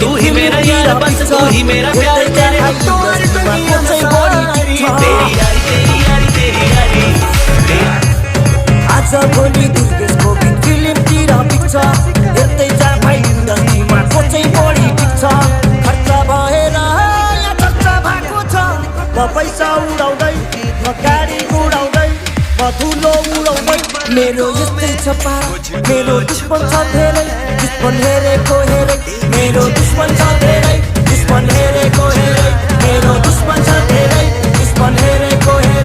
तू ही मेरा यार बस तू ही मेरा प्यार तेरे तेरी यारी तेरी यारी आज भोलि दुर्गेशको बिन फिल्मतिर पिक्चर हेर्दै जा भाइ इन्डस्ट्रीमा कोचै बढी टिक्छ खर्च भएर या चर्चा भएको छ म पैसा उडाउँदै म गाडी उडाउँदै म धुलो उडाउँदै मेरो यस्तै छ पारा मेरो दुश्मन छ धेरै दुश्मन हेरेको हेरै मेरो दुश्मन छ धेरै दुश्मन हेरेको हेरै मेरो दुश्मन छ धेरै दुश्मन हेरे